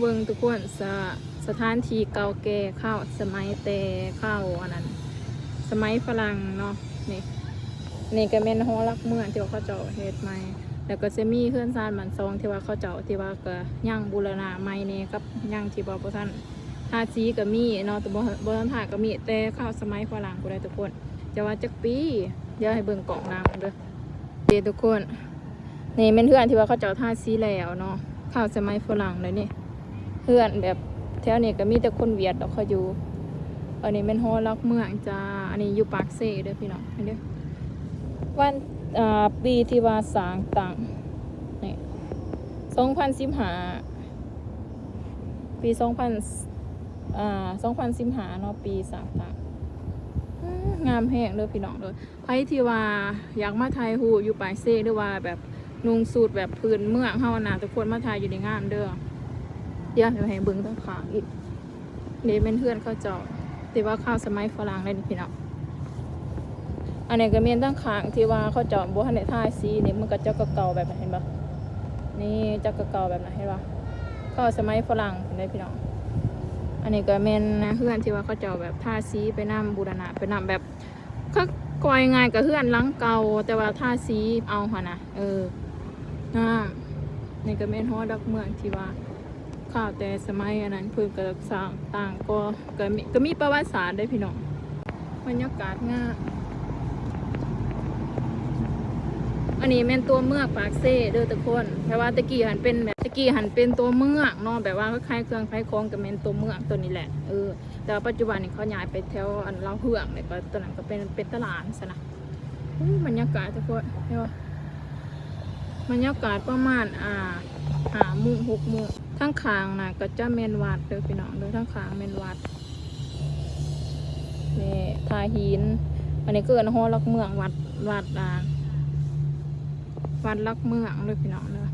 เบิ่งทุกคนสถานที่เก่าแก่ข้าวสมัยแต่ข้าวอันนั้นสมัยฝรั่งเนาะนี่ก็แม่นหอรักเมืองที่ว่าเขาเจ้าเฮ็ดใหม่แล้วก็จะมีเฮือนซานมันซองที่ว่าเขาเจ้าที่ว่าก็ยังบูรณะใหม่นี่กับยังที่บ่ทันทาสีก็มีเนาะแต่บ่ทันทาก็มีแต่ข้าวสมัยฝรั่งผู้ใดทุกคนจะว่าจักปีเดี๋ยวให้เบิ่งกล่องน้ำเด้อเด้ทุกคนนี่แม่นเฮือนที่ว่าเขาเจ้าทาสีแล้วเนาะข้าวสมัยฝรั่งเลยนี่เฮือนแบบแถวนี้ก็มีแต่คนเวียดดอกเขาอยู่อันนี้เป็นหอรักเมืองจ้าอันนี้อยู่ปากเซ่เด้อพี่น้องเด้อวันปีที่ว่าสร้างต่างนี่2015ปี2015เนาะปีสร้างต่างงามแห้งเด้อพี่น้องเด้อใครที่ว่าอยากมาถ่ายรูปอยู่ปากเซ่หรือว่าแบบนุ่งสูทแบบพื้นเมืองเฮาน่ะทุกคนมาถ่ายอยู่ในงามเด้อเดี๋ยวให้เบิ่งทางข้างอีกนี่เป็นเพื่อนเขาเจาะที่ว่าข้าวสมัยฝรั่งเลยนี่พี่น้องอันนี้ก็มีตั้งข้างที่ว่าเขาเจาะบัวทันได้ท่าสีนี่มันก็เจ้าเก่าแบบนั้นเห็นปะนี่เจ้าเก่าแบบนั้นเห็นปะข้าวสมัยฝรั่งเห็นไหมพี่น้องอันนี้ก็เมนนะเพื่อนที่ว่าเขาเจาะแบบท่าสีไปนำบูรณะไปนำแบบก็กอยง่ายกับเพื่อนหลังเก่าแต่ว่าท่าสีเอาหะนะนี่ก็เมนฮอดักเมืองที่ว่าข้าวแต่สมัยอันนั้นเพิ่งกระสร้างต่างก็มีประวัติศาสตร์ได้พี่น้องบรรยากาศง่ายอันนี้เป็นตัวเมืองปากเซ่เด้อทุกคนแต่ว่าตะกี้หันเป็นตัวเมืองเนาะแบบว่าคล้ายเครื่องคล้ายคองกับเป็นตัวเมืองตัวนี้แหละแต่ปัจจุบันนี้เขาย้ายไปแถวอันเล่าเฮืองเลยก็ตัวนั้นก็เป็นตลาดซะนะบรรยากาศทุกคนเห็นปะบรรยากาศประมาณ5 โมง 6 โมงทั้งคางนะก็จะเมนวัดเด้อพี่น้องเด้อทั้งคางเมนวัดนี่ทาหินอันนี้เกิดหอรักเมืองวัดรักเมืองเด้อพี่น้องเด้อ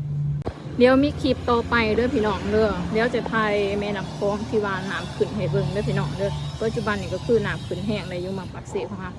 เดี๋ยวมีคลิปต่อไปเด้อพี่น้องเด้อเดี๋ยวจะพายแม่น้ำโขงที่ว่าน้ำขึ้นให้เบิ่งเด้อพี่น้องเด้อปัจจุบันนี่ก็คือน้ำขึ้นแห้งเลยอยู่มาปากเสของเรา